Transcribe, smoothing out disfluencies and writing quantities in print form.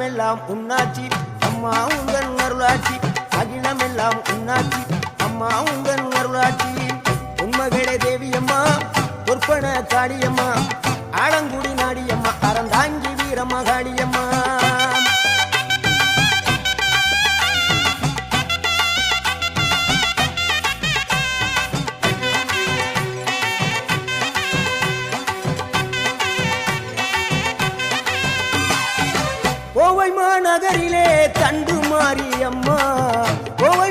அகிலமெல்லாம் உன்னாட்சி அம்மா உந்தன் அருளாட்சி அகிலமெல்லாம் உன்னாட்சி அம்மா உந்தன் அருளாட்சி உண்மகளே தேவியம்மா பொற்பன காளியம்மா ஆலங்குடி நாடியம்மா அறந்தாங்கி வீரம்மா காளியம்மா கோவை மாநகரிலே தண்டு மாரியம்மா கோவை